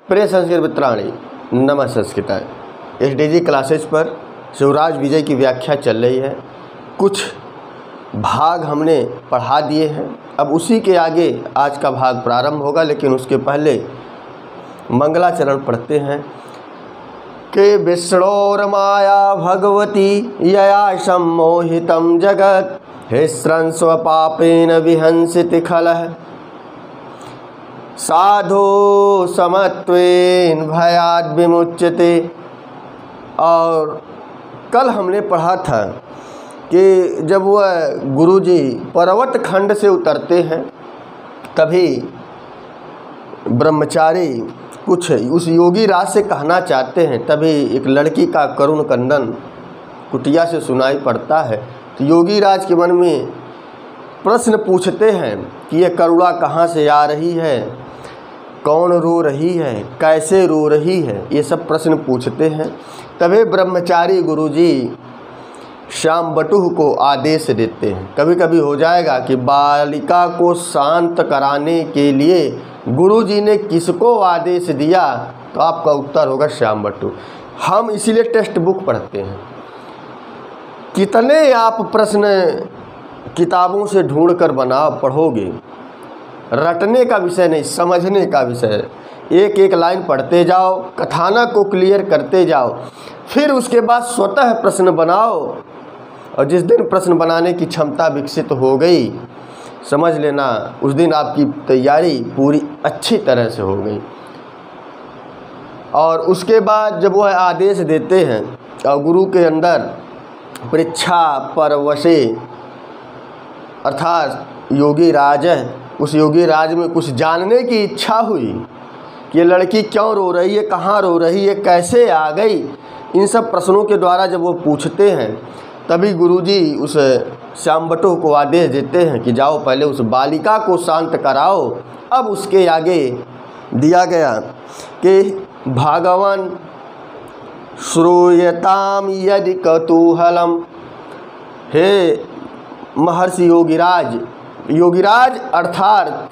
प्रिय संस्कृत मित्राणि, नमः संस्कृताय। एसडीजी क्लासेस पर शिवराज विजय की व्याख्या चल रही है। कुछ भाग हमने पढ़ा दिए हैं, अब उसी के आगे आज का भाग प्रारंभ होगा, लेकिन उसके पहले मंगलाचरण पढ़ते हैं कि विष्णोर्माया भगवती यया सम्मोहितं जगत् हिस्रन् स्वपापेन विहंसित खलः साधु समत्वेन भयाद विमुच्यते। और कल हमने पढ़ा था कि जब वह गुरुजी पर्वत खंड से उतरते हैं तभी ब्रह्मचारी कुछ उस योगी राज से कहना चाहते हैं, तभी एक लड़की का करुण क्रंदन कुटिया से सुनाई पड़ता है। तो योगी राज के मन में प्रश्न पूछते हैं कि यह करुणा कहाँ से आ रही है, कौन रो रही है, कैसे रो रही है, ये सब प्रश्न पूछते हैं। तभी ब्रह्मचारी गुरुजी श्याम बटुह को आदेश देते हैं। कभी कभी हो जाएगा कि बालिका को शांत कराने के लिए गुरुजी ने किसको आदेश दिया, तो आपका उत्तर होगा श्याम बटुह। हम इसीलिए टेक्स्ट बुक पढ़ते हैं। कितने आप प्रश्न किताबों से ढूंढ कर पढ़ोगे, रटने का विषय नहीं, समझने का विषय। एक एक लाइन पढ़ते जाओ, कथानक को क्लियर करते जाओ, फिर उसके बाद स्वतः प्रश्न बनाओ। और जिस दिन प्रश्न बनाने की क्षमता विकसित हो गई, समझ लेना उस दिन आपकी तैयारी पूरी अच्छी तरह से हो गई। और उसके बाद जब वह आदेश देते हैं और गुरु के अंदर परीक्षा परवशे अर्थात योगी राज है, उस योगी राज में कुछ जानने की इच्छा हुई कि ये लड़की क्यों रो रही है, कहाँ रो रही है, कैसे आ गई। इन सब प्रश्नों के द्वारा जब वो पूछते हैं तभी गुरुजी उस श्याम बटुह को आदेश देते हैं कि जाओ पहले उस बालिका को शांत कराओ। अब उसके आगे दिया गया कि भगवान श्रूयताम यदि कतूहलम। हे महर्षि योगिराज अर्थात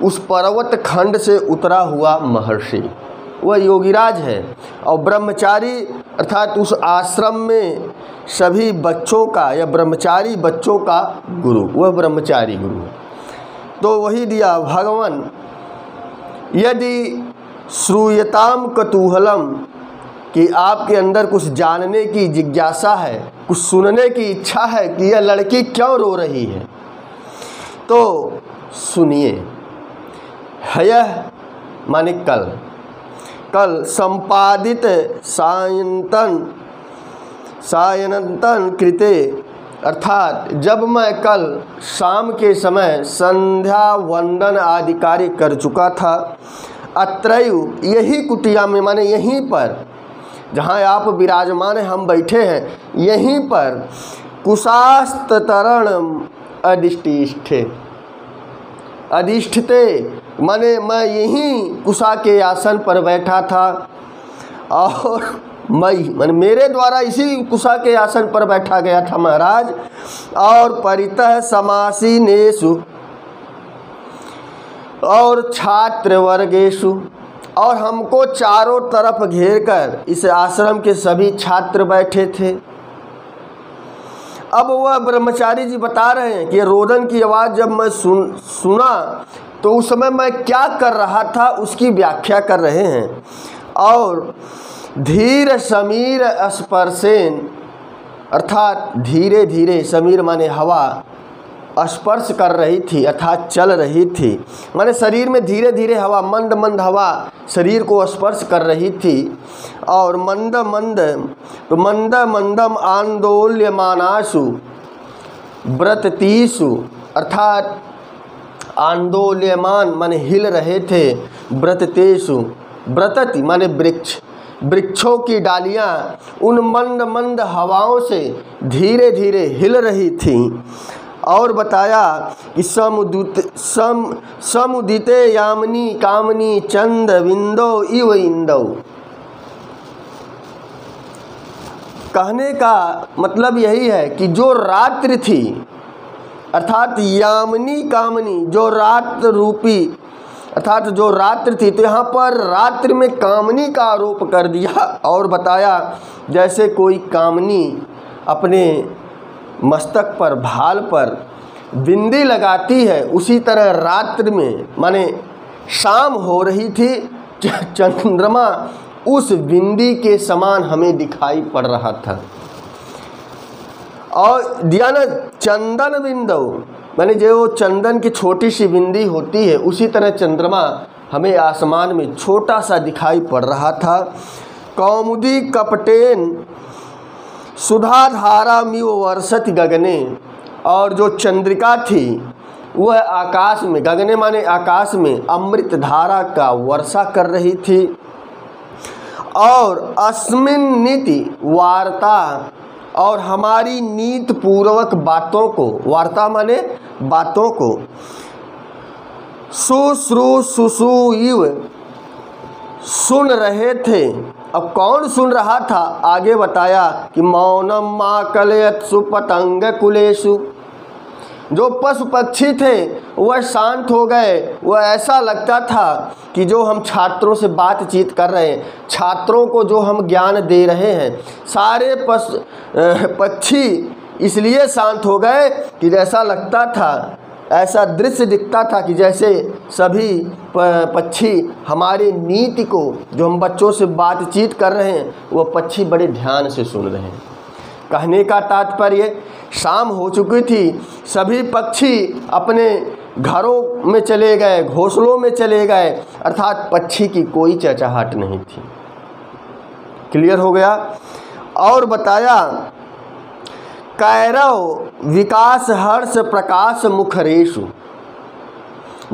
उस पर्वत खंड से उतरा हुआ महर्षि, वह योगिराज है। और ब्रह्मचारी अर्थात उस आश्रम में सभी बच्चों का या ब्रह्मचारी बच्चों का गुरु, वह ब्रह्मचारी गुरु है। तो वही दिया भगवान यदि श्रूयताम कतूहलम, कि आपके अंदर कुछ जानने की जिज्ञासा है, कुछ सुनने की इच्छा है कि यह लड़की क्यों रो रही है, तो सुनिए। हयः माने कल संपादित सायंतन कृते, अर्थात जब मैं कल शाम के समय संध्या वंदन आदि कार्य कर चुका था, अत्रैव यही कुटिया में माने यहीं पर जहाँ आप विराजमान हैं, हम बैठे हैं यहीं पर कुशास्तरण अधिष्ठिते माने मैं यहीं कुशा के आसन पर बैठा था। और माने मेरे द्वारा इसी कुशा के आसन पर बैठा गया था महाराज। और परितः समासीनेषु और छात्र वर्गेषु, और हमको चारों तरफ घेर कर इस आश्रम के सभी छात्र बैठे थे। अब वह ब्रह्मचारी जी बता रहे हैं कि रोदन की आवाज़ जब मैं सुना तो उस समय मैं क्या कर रहा था, उसकी व्याख्या कर रहे हैं। और धीर समीर स्पर्शेन, अर्थात धीरे धीरे, समीर माने हवा, स्पर्श कर रही थी अर्थात चल रही थी, माने शरीर में धीरे धीरे हवा, मंद मंद हवा शरीर को स्पर्श कर रही थी। और मंद मंदम आंदोल्यमानासु व्रततीसु, अर्थात आंदोल्यमान माने हिल रहे थे, व्रततेषु व्रतति माने वृक्षों की डालियाँ उन मंद मंद हवाओं से धीरे धीरे हिल रही थी। और बताया कि समुदिते यामिनी कामिनी चंद विंदो इव इंदो। कहने का मतलब यही है कि जो रात्रि थी अर्थात यामिनी कामिनी, जो रात रूपी अर्थात जो रात्रि थी, तो यहाँ पर रात्रि में कामनी का आरोप कर दिया और बताया जैसे कोई कामनी अपने मस्तक पर, भाल पर बिंदी लगाती है, उसी तरह रात्रि में माने शाम हो रही थी, चंद्रमा उस बिंदी के समान हमें दिखाई पड़ रहा था। और दिया ना चंदन बिंदु, माने जो चंदन की छोटी सी बिंदी होती है, उसी तरह चंद्रमा हमें आसमान में छोटा सा दिखाई पड़ रहा था। कौमुदी कपटेन सुधा धारा मिव वर्षति गगने, और जो चंद्रिका थी वह आकाश में, गगने माने आकाश में अमृत धारा का वर्षा कर रही थी। और अस्मिन नीति वार्ता, और हमारी नीति पूर्वक बातों को, वार्ता माने बातों को, सुश्रूषुषुइव सुन रहे थे। अब कौन सुन रहा था, आगे बताया कि मौनम मा कलयत्सु पतंग कुलेषु, जो पशु पक्षी थे वह शांत हो गए। वह ऐसा लगता था कि जो हम छात्रों से बातचीत कर रहे हैं, छात्रों को जो हम ज्ञान दे रहे हैं, सारे पक्षी इसलिए शांत हो गए कि जैसा लगता था, ऐसा दृश्य दिखता था कि जैसे सभी पक्षी हमारे नीति को, जो हम बच्चों से बातचीत कर रहे हैं, वह पक्षी बड़े ध्यान से सुन रहे हैं। कहने का तात्पर्य, शाम हो चुकी थी, सभी पक्षी अपने घरों में चले गए, घोंसलों में चले गए, अर्थात पक्षी की कोई चहचहाट नहीं थी। क्लियर हो गया। और बताया कैरव विकास हर्ष प्रकाश मुखरेशु,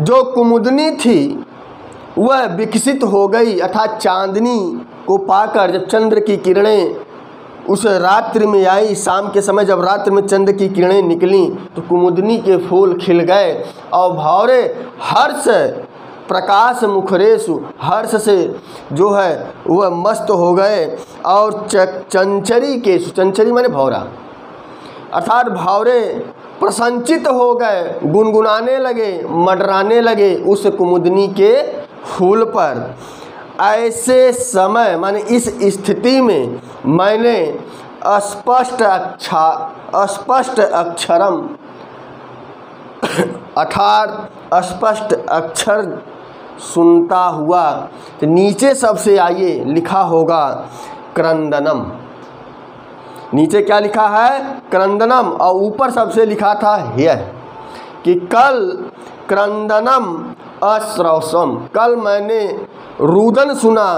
जो कुमुदनी थी वह विकसित हो गई, अर्थात चांदनी को पाकर जब चंद्र की किरणें उस रात्रि में आई, शाम के समय जब रात्रि में चंद्र की किरणें निकली तो कुमुदनी के फूल खिल गए और भावरे हर्ष प्रकाश मुखरेशु, हर्ष से जो है वह मस्त हो गए। और चंचरी के, चंचरी माने भौरा, अर्थात भावरे प्रसन्नचित हो गए, गुनगुनाने लगे, मंडराने लगे उस कुमुदनी के फूल पर। ऐसे समय माने इस स्थिति में मैंने अस्पष्ट अक्षरम अर्थात स्पष्ट अक्षर सुनता हुआ, तो नीचे सबसे आइए लिखा होगा क्रंदनम, नीचे क्या लिखा है, क्रंदनम, और ऊपर सबसे लिखा था यह कि कल क्रंदनम अश्रवसम, कल मैंने रुदन सुना,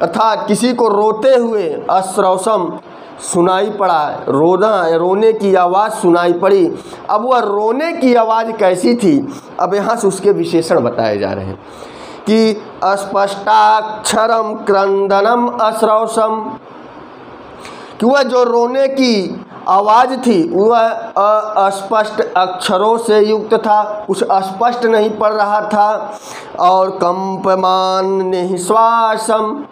अर्थात किसी को रोते हुए, अश्रवसम सुनाई पड़ा, रोने की आवाज़ सुनाई पड़ी। अब वह रोने की आवाज़ कैसी थी, अब यहाँ से उसके विशेषण बताए जा रहे हैं कि अस्पष्टाक्षरम क्रंदनम अश्रवसम, कि वह जो रोने की आवाज़ थी वह अस्पष्ट अक्षरों से युक्त था, कुछ स्पष्ट नहीं पड़ रहा था। और कंपमान निश्वासम,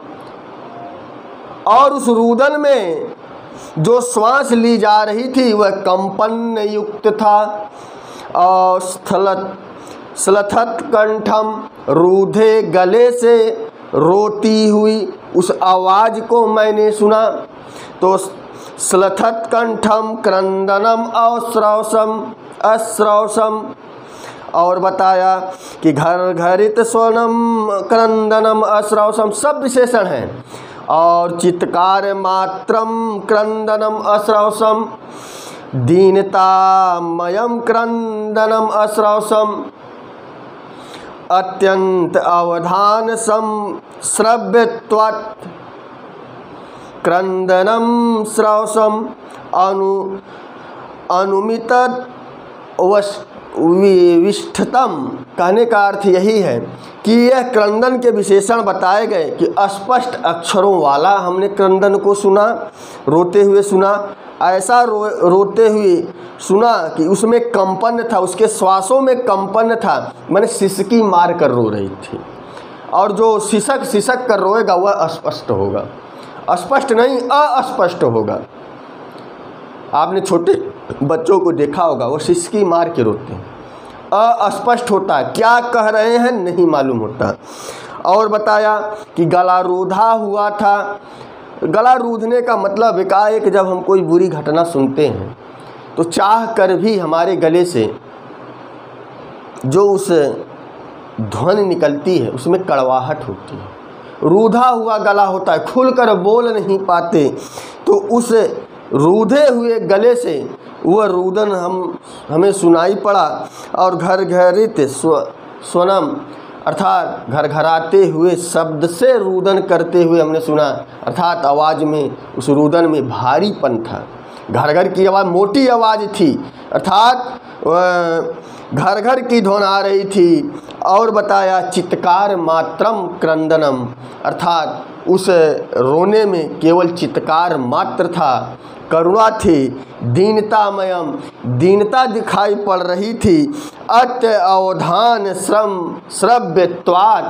और उस रुदन में जो श्वास ली जा रही थी वह कंपन युक्त था। और स्लथत कंठम, रूधे गले से रोती हुई उस आवाज़ को मैंने सुना। तो स्लथत कंठम क्रंदनम अश्रवसम, और बताया कि घर घरित स्वनम क्रंदनम अश्रवसम, सब विशेषण हैं। और चित्कार मात्रम क्रंदनम अश्रवसम, दीनतामयम क्रंदनम अश्रवसम, अत्यंत अवधान श्रव्यत्वात् क्रंदनम श्रवसम, अनुमित विष्ठतम। कहने का अर्थ यही है कि यह क्रंदन के विशेषण बताए गए कि अस्पष्ट अक्षरों वाला हमने क्रंदन को सुना, रोते हुए सुना, ऐसा रोते हुए सुना कि उसमें कंपन था, उसके श्वासों में कंपन था, मैंने सिसकी मार कर रो रही थी। और जो सिसक कर रोएगा वह अस्पष्ट होगा, अस्पष्ट नहीं अस्पष्ट होगा। आपने छोटे बच्चों को देखा होगा, वो सिसकी मार के रोते हैं, अस्पष्ट होता है, क्या कह रहे हैं नहीं मालूम होता। और बताया कि गला रूधा हुआ था। गला रूधने का मतलब एकाएक जब हम कोई बुरी घटना सुनते हैं तो चाह कर भी हमारे गले से जो उस ध्वनि निकलती है उसमें कड़वाहट होती है। रूधा हुआ गला होता है, खुलकर बोल नहीं पाते, तो उस रूधे हुए गले से वह रुदन हमें सुनाई पड़ा। और घर घरित स्वनम अर्थात घर घराते हुए शब्द से रुदन करते हुए हमने सुना, अर्थात आवाज़ में उस रुदन में भारीपन था। घर घर की आवाज़ मोटी आवाज़ थी, अर्थात घर घर की ध्वनि आ रही थी। और बताया चित्कार मात्रम क्रंदनम, अर्थात उस रोने में केवल चित्कार मात्र था, करुणा थी, दीनतामयम, दीनता दिखाई पड़ रही थी। अत्यवधान श्रव्यत्वात्,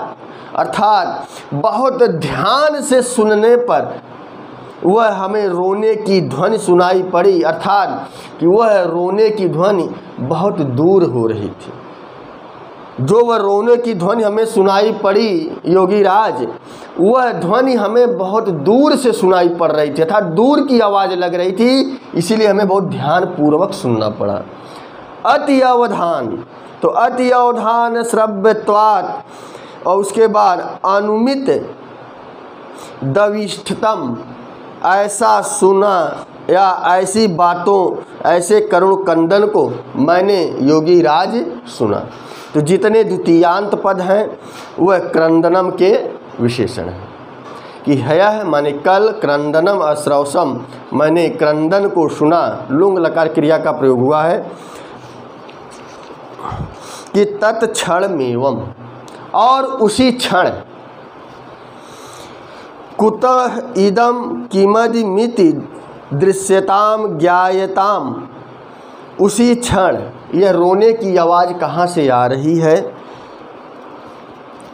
अर्थात बहुत ध्यान से सुनने पर वह हमें रोने की ध्वनि सुनाई पड़ी, अर्थात कि वह रोने की ध्वनि बहुत दूर हो रही थी। जो वह रोने की ध्वनि हमें सुनाई पड़ी योगीराज, वह ध्वनि हमें बहुत दूर से सुनाई पड़ रही थी, अर्थात दूर की आवाज़ लग रही थी, इसीलिए हमें बहुत ध्यानपूर्वक सुनना पड़ा। अति अवधान, तो अति अवधान श्रव्यत्वात्, और उसके बाद अनुमित दविष्ठतम, ऐसा सुना या ऐसी बातों, ऐसे करुण कंदन को मैंने योगीराज सुना। तो जितने द्वितीयांत पद हैं वह क्रंदनम के विशेषण हैं कि हयः माने कल, क्रंदनम अश्रवसम, मैंने क्रंदन को सुना, लुंग लकार क्रिया का प्रयोग हुआ है कि तत्क्षण मेवम, और उसी क्षण कुतः इदम किमदिमिति दृश्यताम ज्ञायताम, उसी क्षण यह रोने की आवाज़ कहाँ से आ रही है,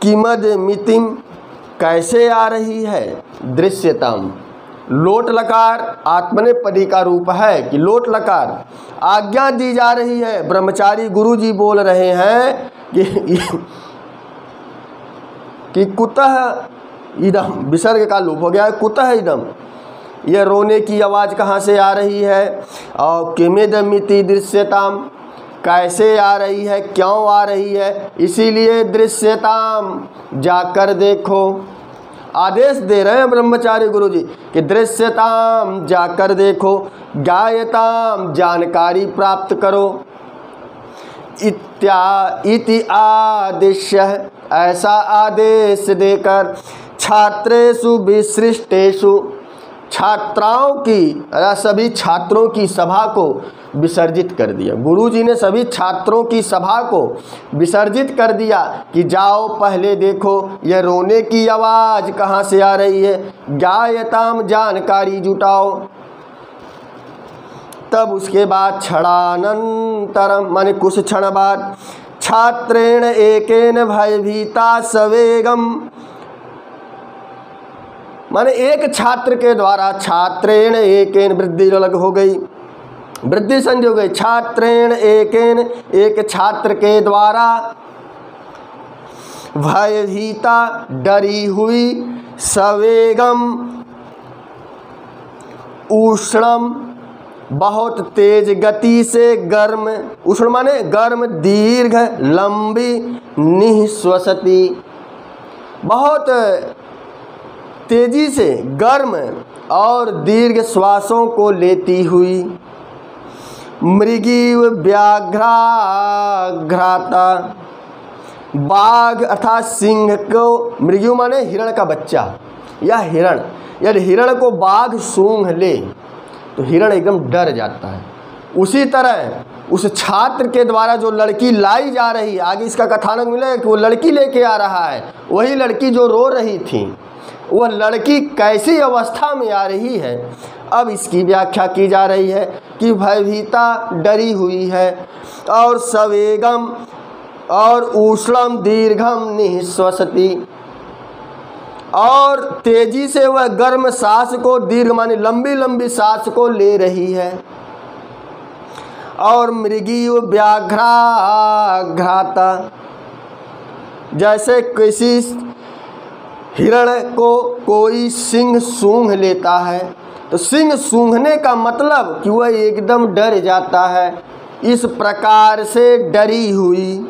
किमद मितिम, कैसे आ रही है, दृश्यताम, लोट लकार आत्मनेपदी का रूप है कि लोट लकार आज्ञा दी जा रही है। ब्रह्मचारी गुरु जी बोल रहे हैं कि कुतः इदम, विसर्ग का लोप हो गया है, कुतः इदम, यह रोने की आवाज़ कहाँ से आ रही है। और किमिदमिति दृश्यताम, कैसे आ रही है, क्यों आ रही है, इसीलिए दृश्यताम, जाकर देखो। आदेश दे रहे हैं ब्रह्मचारी गुरु जी कि दृश्यताम, जाकर देखो, ज्ञायताम, जानकारी प्राप्त करो, इति आदेश, ऐसा आदेश देकर छात्रेषु विसृष्टेषु, छात्राओं की सभी छात्रों की सभा को विसर्जित कर दिया। गुरुजी ने सभी छात्रों की सभा को विसर्जित कर दिया कि जाओ पहले देखो यह रोने की आवाज़ कहाँ से आ रही है, ज्ञायताम, जानकारी जुटाओ। तब उसके बाद क्षणानंतरम, माने कुछ क्षण बाद, छात्रेण एकेन भयभीता सवेगम, माने एक छात्र के द्वारा, छात्रेण एकेन, वृद्धि अलग हो गई, वृद्धि संधि हो गई, छात्रेण एकेन, एक छात्र के द्वारा, भयभीता, डरी हुई, सवेगम, उष्णम, बहुत तेज गति से, गर्म, उष्ण माने गर्म, दीर्घ, लंबी, निःश्वसति, बहुत तेजी से गर्म और दीर्घ श्वासों को लेती हुई, मृगीव व्याघ्राघ्राता, बाघ अर्थात सिंह को, मृगीव माने हिरण का बच्चा या हिरण, यदि हिरण को बाघ सूंघ ले तो हिरण एकदम डर जाता है। उसी तरह उस छात्र के द्वारा जो लड़की लाई जा रही, आगे इसका कथानक मिलेगा कि वो लड़की लेके आ रहा है, वही लड़की जो रो रही थी, वह लड़की कैसी अवस्था में आ रही है, अब इसकी व्याख्या की जा रही है कि भयभीता, डरी हुई है, और सवेगम, और उष्णम, दीर्घम, निःश्वसति, और तेजी से वह गर्म सांस को, दीर्घ माने लंबी लंबी सांस को ले रही है। और मृगी व्याघ्राघ्राता, जैसे किसी हिरण को कोई सिंह सूंघ लेता है, तो सिंह सूंघने का मतलब कि वह एकदम डर जाता है, इस प्रकार से डरी हुई।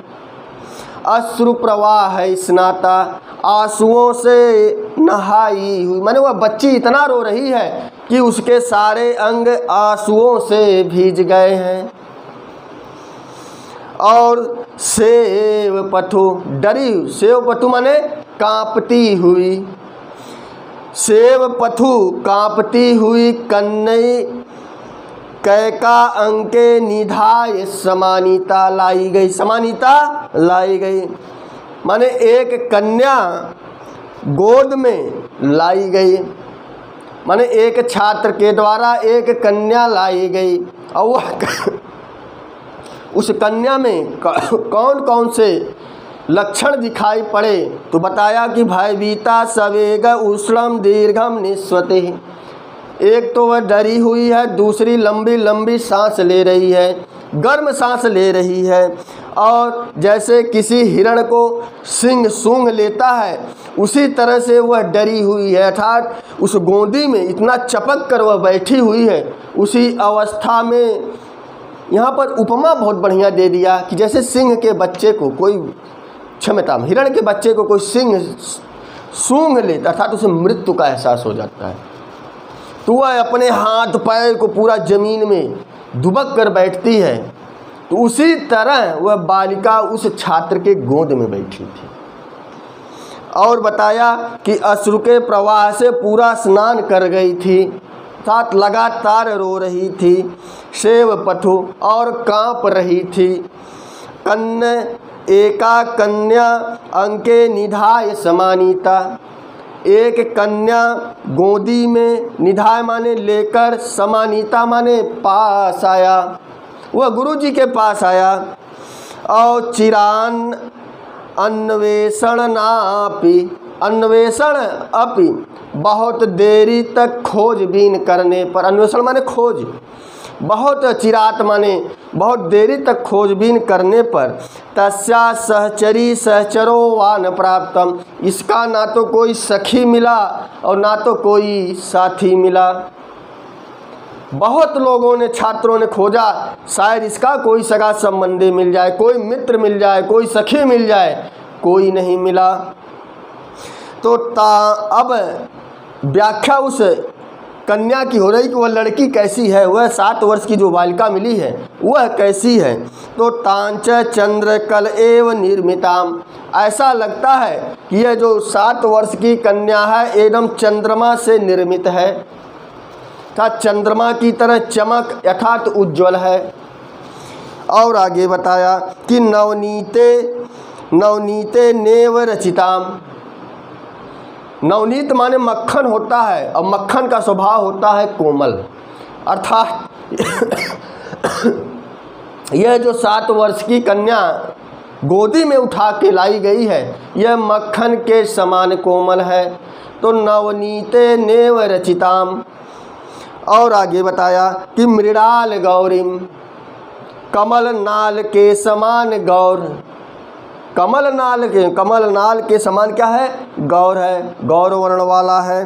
अश्रु प्रवाह है स्नाता, आंसुओं से नहाई हुई, माने वह बच्ची इतना रो रही है कि उसके सारे अंग आंसुओं से भीज गए हैं। और सेव पथु, डरी, सेव पथु माने कांपती हुई, सेव पथु कांपती हुई कन्नई कैका अंके निधाय समानीता लाई गई, समानीता लाई गई माने एक कन्या गोद में लाई गई, माने एक छात्र के द्वारा एक कन्या लाई गई। और वह उस कन्या में कौन कौन से लक्षण दिखाई पड़े, तो बताया कि भयभीता सवेग उष्णम दीर्घम निस्वते, एक तो वह डरी हुई है, दूसरी लंबी लंबी सांस ले रही है, गर्म सांस ले रही है, और जैसे किसी हिरण को सिंह सूंघ लेता है उसी तरह से वह डरी हुई है, अर्थात उस गोदी में इतना चपक कर वह बैठी हुई है। उसी अवस्था में यहाँ पर उपमा बहुत बढ़िया दे दिया कि जैसे सिंह के बच्चे को कोई, क्षमता में हिरण के बच्चे को कोई सिंह सूंघ लेता, अर्थात उसे मृत्यु का एहसास हो जाता है, तो वह अपने हाथ पैर को पूरा जमीन में दुबक कर बैठती है। तो उसी तरह वह बालिका उस छात्र के गोद में बैठी थी। और बताया कि अश्रु के प्रवाह से पूरा स्नान कर गई थी, साथ लगातार रो रही थी, सेव पथु और कांप रही थी। कन्या एका कन्या अंके निधाय समानीता, एक कन्या गोदी में, निधाय माने लेकर, समानीता माने पास आया, वह गुरु जी के पास आया। और चिरान अन्वेषण नापी, अन्वेषण अपि, बहुत देरी तक खोजबीन करने पर, अन्वेषण माने खोज, बहुत चिरात माने बहुत देरी तक खोजबीन करने पर, तस्या सहचरी सहचरो वा न प्राप्तम, इसका ना तो कोई सखी मिला और ना तो कोई साथी मिला। बहुत लोगों ने, छात्रों ने खोजा, शायद इसका कोई सगा संबंधी मिल जाए, कोई मित्र मिल जाए, कोई सखी मिल जाए, कोई नहीं मिला। तो अब व्याख्या उस कन्या की हो रही कि वह लड़की कैसी है, वह 7 वर्ष की जो बालिका मिली है वह कैसी है। तो तांच चंद्र कल एव निर्मिताम, ऐसा लगता है कि यह जो 7 वर्ष की कन्या है एकदम चंद्रमा से निर्मित है, था चंद्रमा की तरह चमक यथार्थ उज्ज्वल है। और आगे बताया कि नवनीते नवनीते नेव रचिताम, नवनीत माने मक्खन होता है और मक्खन का स्वभाव होता है कोमल, अर्थात यह जो 7 वर्ष की कन्या गोदी में उठा के लाई गई है यह मक्खन के समान कोमल है। तो नवनीते नेव रचिताम। और आगे बताया कि मृणाल गौरीम, कमल नाल के समान गौर, कमल नाल के समान क्या है, गौर है, गौर वर्ण वाला है।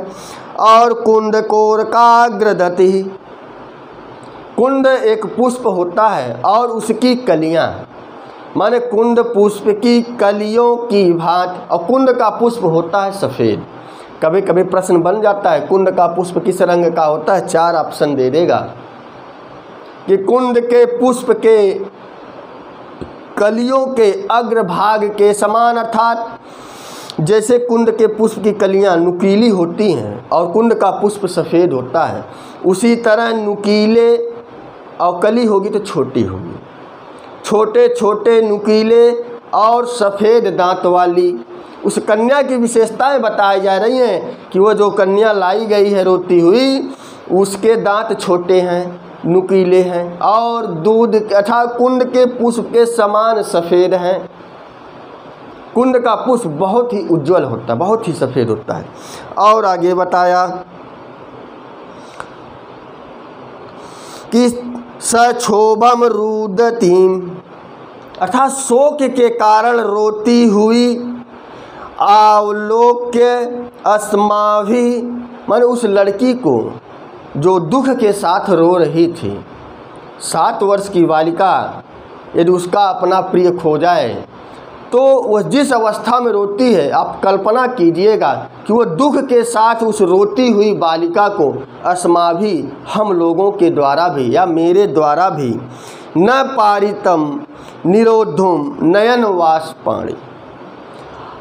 और कुंद कोरकाग्रदति, कुंद एक पुष्प होता है और उसकी कलियां, माने कुंद पुष्प की कलियों की भांति, और कुंद का पुष्प होता है सफ़ेद। कभी कभी प्रश्न बन जाता है कुंद का पुष्प किस रंग का होता है, 4 ऑप्शन दे देगा कि कुंद के पुष्प के कलियों के अग्रभाग के समान, अर्थात जैसे कुंद के पुष्प की कलियां नुकीली होती हैं और कुंद का पुष्प सफ़ेद होता है, उसी तरह नुकीले और कली होगी तो छोटी होगी, छोटे छोटे नुकीले और सफ़ेद दांत वाली उस कन्या की विशेषताएं बताई जा रही हैं कि वो जो कन्या लाई गई है रोती हुई, उसके दांत छोटे हैं, नुकीले हैं और दूध अर्थात कुंद के पुष्प के समान सफ़ेद हैं। कुंद का पुष्प बहुत ही उज्जवल होता है, बहुत ही सफ़ेद होता है। और आगे बताया कि सक्षोभम रुदतीम, अर्थात शोक के कारण रोती हुई अवलोक्य अस्माभि, माने उस लड़की को जो दुख के साथ रो रही थी। 7 वर्ष की बालिका यदि उसका अपना प्रिय खो जाए तो वह जिस अवस्था में रोती है, आप कल्पना कीजिएगा कि वह दुख के साथ उस रोती हुई बालिका को अस्माभि, हम लोगों के द्वारा भी या मेरे द्वारा भी, न पारितम निरोधुम नयन वाष्पाणि,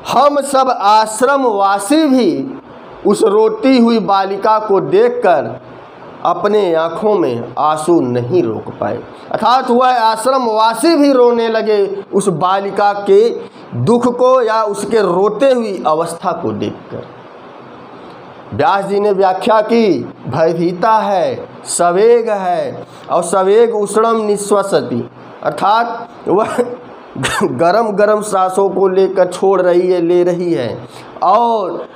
हम सब आश्रमवासी भी उस रोती हुई बालिका को देखकर अपने आँखों में आंसू नहीं रोक पाए। अर्थात वह आश्रमवासी भी रोने लगे उस बालिका के दुख को या उसके रोते हुई अवस्था को देखकर। व्यास जी ने व्याख्या की, भयभीता है, सवेग है, और सवेग उष्णम निश्वसति, अर्थात वह गरम गरम सांसों को लेकर छोड़ रही है, ले रही है। और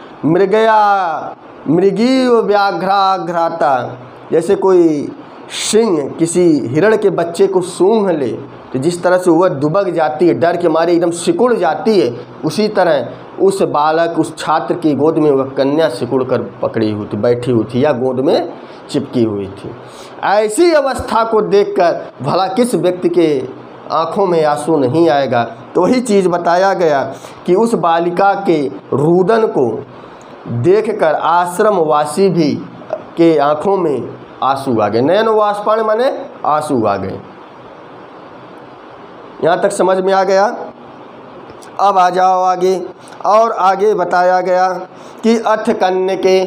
मृगीव व्याघ्राघ्राता, जैसे कोई सिंह किसी हिरण के बच्चे को सूंघ ले तो जिस तरह से वह दुबक जाती है, डर के मारे एकदम सिकुड़ जाती है, उसी तरह उस बालक, उस छात्र की गोद में वह कन्या सिकुड़ कर पकड़ी हुई थी, बैठी हुई थी या गोद में चिपकी हुई थी। ऐसी अवस्था को देखकर भला किस व्यक्ति के आँखों में आंसू नहीं आएगा। तो वही चीज़ बताया गया कि उस बालिका के रुदन को देखकर आश्रमवासी भी के आँखों में आंसू आ गए। नयन वाष्पाणि माने आंसू आ गए। यहाँ तक समझ में आ गया। अब आ जाओ आगे। और आगे बताया गया कि अथ कन्या के,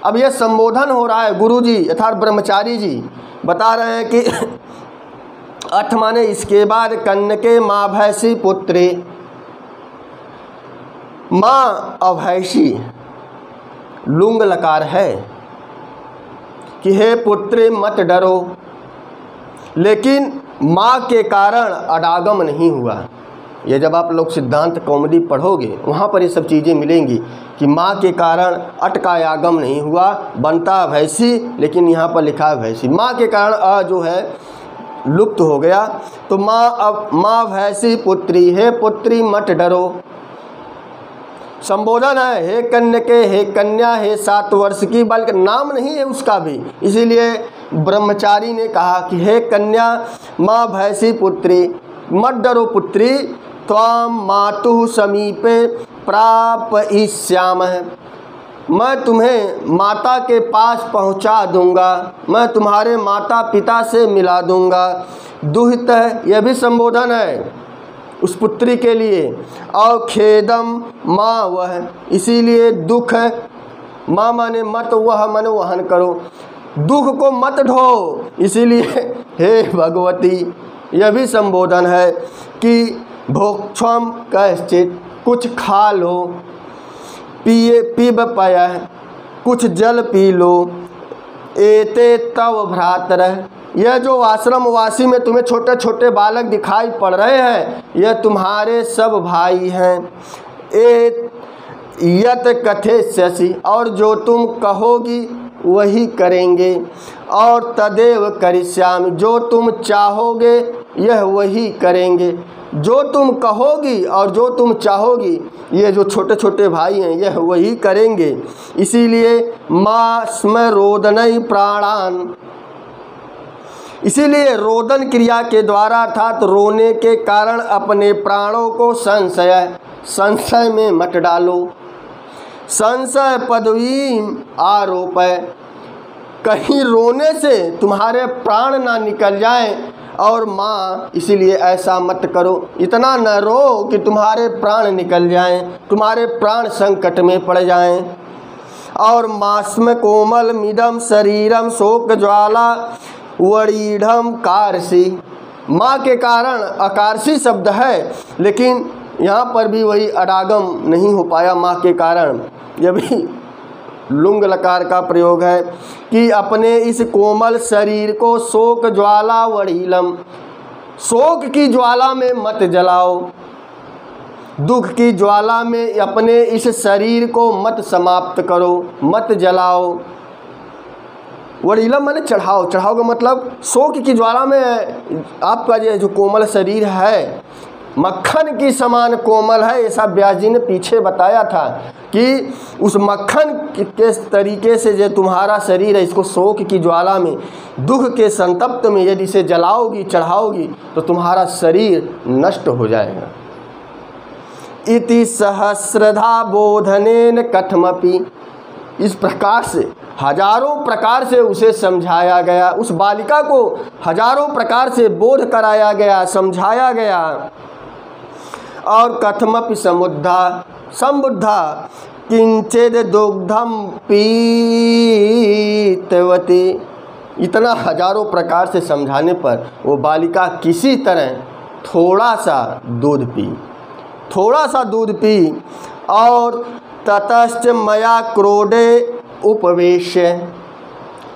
अब यह संबोधन हो रहा है, गुरु जी अर्थात ब्रह्मचारी जी बता रहे हैं कि अथ माने इसके बाद कन्या के माँ भैसी पुत्री, माँ अभैसी लुंग लकार है कि हे पुत्री मत डरो, लेकिन माँ के कारण अडागम नहीं हुआ। ये जब आप लोग सिद्धांत कौमुदी पढ़ोगे वहाँ पर ये सब चीज़ें मिलेंगी कि माँ के कारण अट का आगम नहीं हुआ, बनता भैंसी, लेकिन यहाँ पर लिखा है भैंसी। माँ के कारण अ जो है लुप्त हो गया। तो माँ भैंसी पुत्री, हे पुत्री मत डरो। संबोधन है हे कन्या के, हे कन्या, हे 7 वर्ष की, बल्कि नाम नहीं है उसका भी, इसीलिए ब्रह्मचारी ने कहा कि हे कन्या माँ भैंसी पुत्री, मत डरो पुत्री, त्वाम मातुः समीपे प्रापयिष्यामः, मैं तुम्हें माता के पास पहुंचा दूंगा, मैं तुम्हारे माता पिता से मिला दूंगा। दुहित, यह भी संबोधन है उस पुत्री के लिए। और खेदम माँ वह, इसीलिए दुख, माँ माने मत, वह माने वहन करो, दुख को मत ढो, इसीलिए हे भगवती। यह भी संबोधन है कि भोक्षम कश्चित, कुछ खा लो, पीब पय, कुछ जल पी लो, एते तव भ्रातरः, यह जो आश्रमवासी में तुम्हें छोटे छोटे बालक दिखाई पड़ रहे हैं, यह तुम्हारे सब भाई हैं। यत कथयसि, और जो तुम कहोगी वही करेंगे। और तदेव करिष्यामि, जो तुम चाहोगे यह वही करेंगे। जो तुम कहोगी और जो तुम चाहोगी, ये जो छोटे छोटे भाई हैं यह वही करेंगे। इसीलिए माँ स्म रोदनई प्राणान, इसीलिए रोदन क्रिया के द्वारा अर्थात रोने के कारण अपने प्राणों को संशय में मत डालो। संशय पदवी आरोप है, कहीं रोने से तुम्हारे प्राण ना निकल जाएं। और माँ इसीलिए ऐसा मत करो, इतना न रो कि तुम्हारे प्राण निकल जाएं, तुम्हारे प्राण संकट में पड़ जाएं। और मास्म कोमल मिदम शरीरम शोक ज्वाला वरीढ़म कारसी, माँ के कारण अकारसी शब्द है, लेकिन यहाँ पर भी वही अडागम नहीं हो पाया माँ के कारण। यह भी लुंग लकार का प्रयोग है कि अपने इस कोमल शरीर को शोक ज्वाला वरीलम, शोक की ज्वाला में मत जलाओ, दुख की ज्वाला में अपने इस शरीर को मत समाप्त करो, मत जलाओ। वरीलम माने चढ़ाओ, चढ़ाओ का मतलब शोक की ज्वाला में आपका ये जो कोमल शरीर है मक्खन की समान कोमल है। ऐसा व्यास जी ने पीछे बताया था कि उस मक्खन के तरीके से जो तुम्हारा शरीर है, इसको शोक की ज्वाला में, दुख के संतप्त में यदि इसे जलाओगी, चढ़ाओगी तो तुम्हारा शरीर नष्ट हो जाएगा। इति सहस्रधा बोधनेन कथमपि, इस प्रकार से हजारों प्रकार से उसे समझाया गया, उस बालिका को हजारों प्रकार से बोध कराया गया, समझाया गया। और कथमपि समुद्धा संबुद्धा किंचिद दुग्धम पीतवती, इतना हजारों प्रकार से समझाने पर वो बालिका किसी तरह थोड़ा सा दूध पी, थोड़ा सा दूध पी। और ततश्च मया क्रोडे उपवेश्य,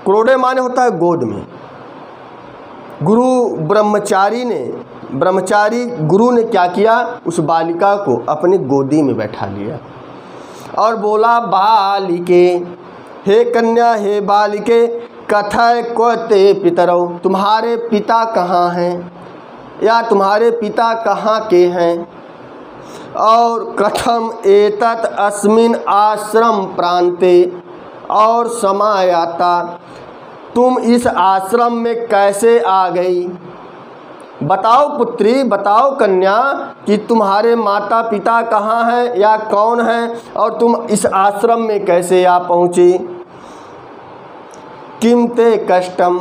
क्रोडे माने होता है गोद में। गुरु ब्रह्मचारी गुरु ने क्या किया, उस बालिका को अपनी गोदी में बैठा लिया और बोला, बालिके, हे कन्या, हे बालिके, कथय क्व ते पितरौ, तुम्हारे पिता कहाँ हैं या तुम्हारे पिता कहाँ के हैं। और कथम एतत् अस्मिन् आश्रम प्रान्ते, और समायाता, तुम इस आश्रम में कैसे आ गई। बताओ पुत्री, बताओ कन्या कि तुम्हारे माता पिता कहाँ हैं या कौन हैं और तुम इस आश्रम में कैसे आ पहुँची। किम ते कष्टम,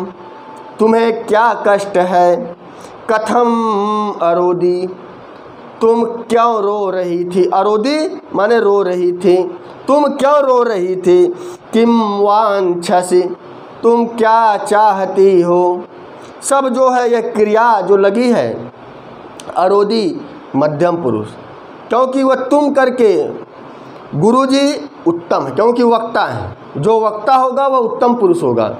तुम्हें क्या कष्ट है। कथम अरोदी, तुम क्यों रो रही थी। अरोदी माने रो रही थी, तुम क्यों रो रही थी। किम वांछसि, तुम क्या चाहती हो। सब जो है यह क्रिया जो लगी है अरोदी मध्यम पुरुष, क्योंकि वह तुम करके गुरुजी उत्तम है, क्योंकि वक्ता है, जो वक्ता होगा वह उत्तम पुरुष होगा।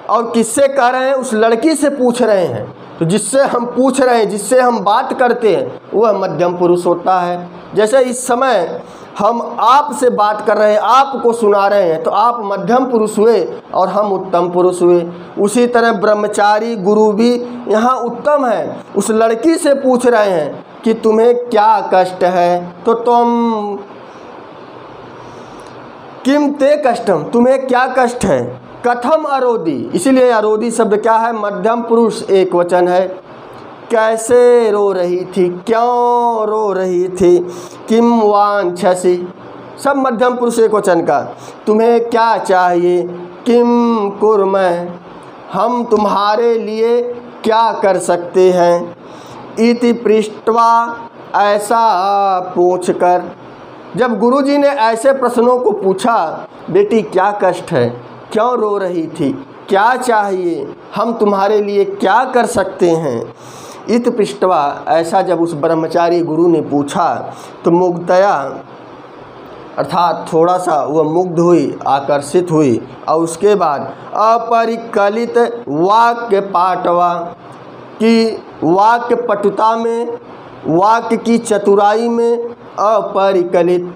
और किससे कह रहे हैं, उस लड़की से पूछ रहे हैं, तो जिससे हम पूछ रहे हैं, जिससे हम बात करते हैं वह मध्यम पुरुष होता है। जैसे इस समय हम आपसे बात कर रहे हैं, आपको सुना रहे हैं, तो आप मध्यम पुरुष हुए और हम उत्तम पुरुष हुए। उसी तरह ब्रह्मचारी गुरु भी यहाँ उत्तम है, उस लड़की से पूछ रहे हैं कि तुम्हें क्या कष्ट है, तो तुम किम ते कष्टम, तुम्हें क्या कष्ट है। कथम अरोदी, इसीलिए अरोदी शब्द क्या है, मध्यम पुरुष एक वचन है। कैसे रो रही थी, क्यों रो रही थी। किम वांछसि, सब मध्यम पुरुष एक वचन का। तुम्हें क्या चाहिए। किम कुर्मः, हम तुम्हारे लिए क्या कर सकते हैं। इति पृष्ट्वा, ऐसा पूछकर, जब गुरुजी ने ऐसे प्रश्नों को पूछा, बेटी क्या कष्ट है, क्यों रो रही थी, क्या चाहिए, हम तुम्हारे लिए क्या कर सकते हैं। इत पृष्ठवा, ऐसा जब उस ब्रह्मचारी गुरु ने पूछा तो मुग्धया, अर्थात थोड़ा सा वह मुग्ध हुई, आकर्षित हुई। और उसके बाद अपरिकलित वाक्य पाटवा, कि वाक्य पटुता में, वाक्य की चतुराई में अपरिकलित,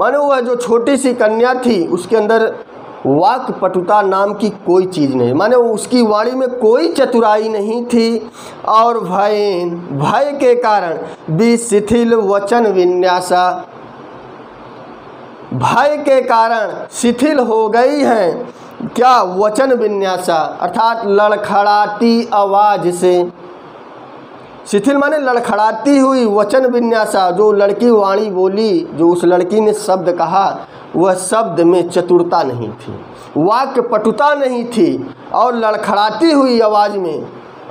मानो वह जो छोटी सी कन्या थी उसके अंदर वाक्य पटुता नाम की कोई चीज़ नहीं, माने उसकी वाणी में कोई चतुराई नहीं थी। और भयेन, भय के कारण भी शिथिल वचन विन्यासा, भय के कारण शिथिल हो गई हैं क्या, वचन विन्यासा, अर्थात लड़खड़ाती आवाज़ से। शिथिल माने लड़खड़ाती हुई, वचन विन्यासा, जो लड़की वाणी बोली, जो उस लड़की ने शब्द कहा, वह शब्द में चतुरता नहीं थी, वाक्य पटुता नहीं थी, और लड़खड़ाती हुई आवाज़ में,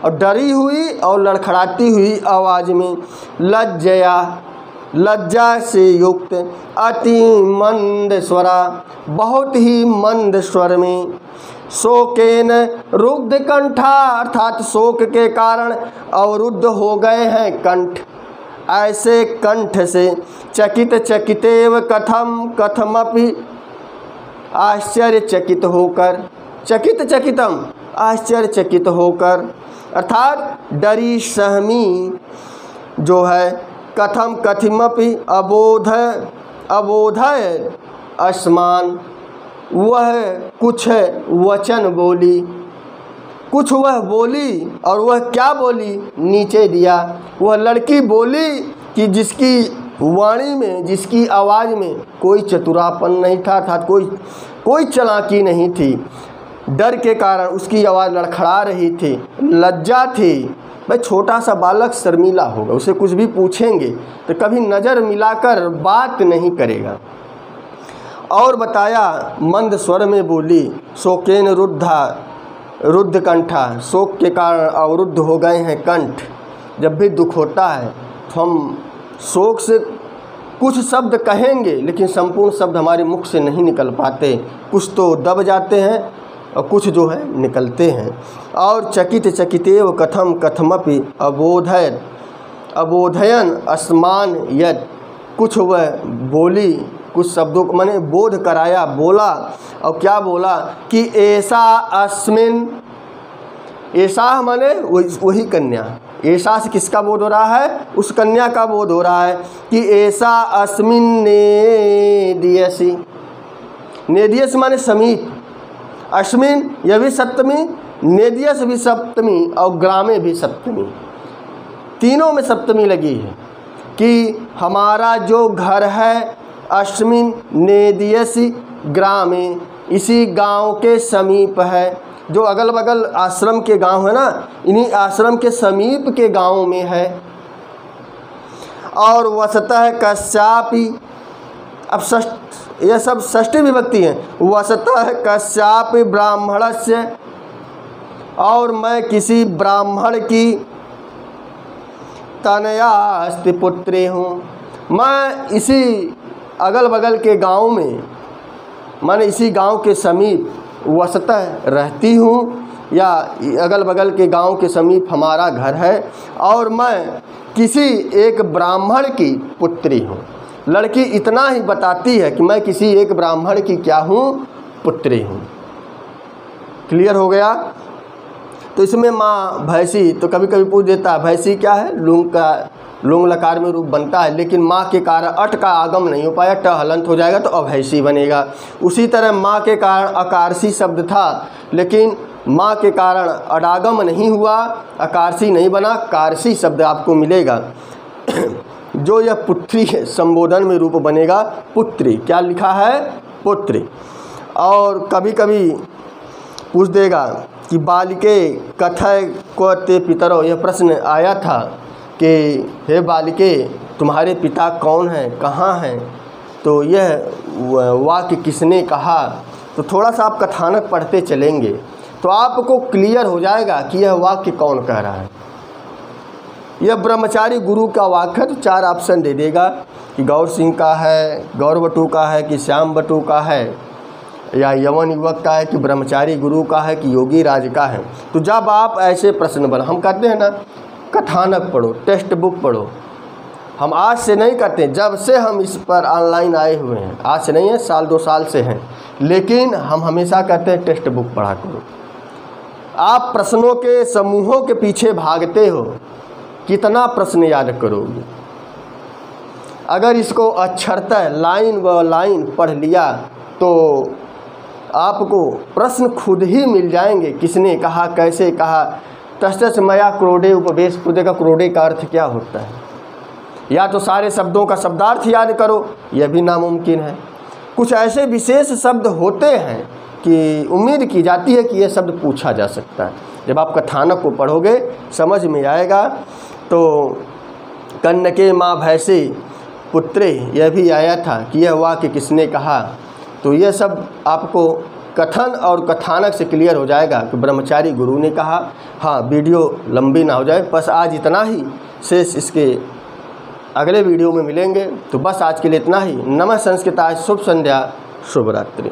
और डरी हुई और लड़खड़ाती हुई आवाज़ में। लज्जया, लज्जा से युक्त, अति मंद स्वरा, बहुत ही मंद स्वर में। शोकेन रुद्ध कंठा, अर्थात शोक के कारण अवरुद्ध हो गए हैं कंठ, ऐसे कंठ से। चकित चकितेव कथम, कथमपि, आश्चर्यचकित होकर, चकित चकितम, आश्चर्यचकित होकर, अर्थात डरी सहमी जो है। कथम कथिमपि अबोध, अबोधय अस्मान, वह कुछ वचन बोली, कुछ वह बोली और वह क्या बोली, नीचे दिया। वह लड़की बोली कि जिसकी वाणी में, जिसकी आवाज़ में कोई चतुरापन नहीं था, अर्थात कोई चालाकी नहीं थी। डर के कारण उसकी आवाज़ लड़खड़ा रही थी, लज्जा थी। भाई छोटा सा बालक शर्मीला होगा, उसे कुछ भी पूछेंगे तो कभी नज़र मिलाकर बात नहीं करेगा। और बताया मंद स्वर में बोली, शोकेन रुद्ध कंठा, शोक के कारण अवरुद्ध हो गए हैं कंठ। जब भी दुख होता है तो हम शोक से कुछ शब्द कहेंगे लेकिन संपूर्ण शब्द हमारे मुख से नहीं निकल पाते, कुछ तो दब जाते हैं और कुछ जो है निकलते हैं। और चकितेव कथम कथमपि अबोधयन अस्मान यद, कुछ वह बोली, कुछ शब्दों को मैंने बोध कराया, बोला। और क्या बोला कि ऐसा अस्मिन, ऐसा माने वही कन्या, ऐसा से किसका बोध हो रहा है, उस कन्या का बोध हो रहा है कि ऐसा अस्मिन नेदियसी, नेदियस माने समीप, अस्मिन यह भी सप्तमी, नेदियस भी सप्तमी और ग्रामे भी सप्तमी, तीनों में सप्तमी लगी है कि हमारा जो घर है अस्मिन नेदियसी ग्रामे, इसी गांव के समीप है। जो अगल बगल आश्रम के गांव है ना, इन्हीं आश्रम के समीप के गांव में है। और वसतः कश्यापि, अब यह सब षष्ठी विभक्ति है, वसतः कश्यापि ब्राह्मणस्य, और मैं किसी ब्राह्मण की तनयास्ति पुत्री हूँ। मैं इसी अगल बगल के गांव में, माने इसी गांव के समीप वसतः रहती हूँ, या अगल बगल के गांव के समीप हमारा घर है, और मैं किसी एक ब्राह्मण की पुत्री हूँ। लड़की इतना ही बताती है कि मैं किसी एक ब्राह्मण की क्या हूँ, पुत्री हूँ। क्लियर हो गया। तो इसमें माँ भैंसी, तो कभी कभी पूछ देता है भैंसी क्या है, लुंग लकार में रूप बनता है, लेकिन माँ के कारण अट का आगम नहीं हो पाया, ट हलंत हो जाएगा तो अभैसी बनेगा। उसी तरह माँ के कारण अकारसी शब्द था, लेकिन माँ के कारण अडागम नहीं हुआ, अकारसी नहीं बना, कारसी शब्द आपको मिलेगा। जो यह पुत्री है संबोधन में रूप बनेगा पुत्री, क्या लिखा है, पुत्री। और कभी कभी पूछ देगा कि बालिके कथय को ते पितरो, यह प्रश्न आया था कि हे बालिके तुम्हारे पिता कौन हैं, कहाँ हैं, तो यह वाक्य किसने कहा। तो थोड़ा सा आप कथानक पढ़ते चलेंगे तो आपको क्लियर हो जाएगा कि यह वाक्य कौन कह रहा है। यह ब्रह्मचारी गुरु का वाक्य है, तो 4 ऑप्शन दे देगा कि गौर सिंह का है, गौर बटू का है, कि श्याम बटू का है, या यवन युवक का है, कि ब्रह्मचारी गुरु का है, कि योगी राज का है। तो जब आप ऐसे प्रश्न बना, हम कहते हैं ना कथानक पढ़ो, टेक्स्ट बुक पढ़ो, हम आज से नहीं करते, जब से हम इस पर ऑनलाइन आए हुए हैं, आज से नहीं है, साल 2 साल से हैं, लेकिन हम हमेशा कहते हैं टेक्स्ट बुक पढ़ा करो। आप प्रश्नों के समूहों के पीछे भागते हो, कितना प्रश्न याद करोगे। अगर इसको अक्षरतः लाइन व लाइन पढ़ लिया तो आपको प्रश्न खुद ही मिल जाएंगे, किसने कहा, कैसे कहा। तस्तस मया क्रोडे उपवेश, क्रोडे का क्रोडे का अर्थ क्या होता है। या तो सारे शब्दों का शब्दार्थ याद करो, यह भी नामुमकिन है। कुछ ऐसे विशेष शब्द होते हैं कि उम्मीद की जाती है कि यह शब्द पूछा जा सकता है। जब आप कथानक को पढ़ोगे समझ में आएगा। तो कन्नके माँ भैंसी पुत्रे, यह भी आया था कि यह वाक्य किसने कहा। तो यह सब आपको कथन और कथानक से क्लियर हो जाएगा कि ब्रह्मचारी गुरु ने कहा। हाँ, वीडियो लंबी ना हो जाए, बस आज इतना ही, शेष इसके अगले वीडियो में मिलेंगे। तो बस आज के लिए इतना ही। नमः संस्कृताय, शुभ संध्या, शुभ रात्रि।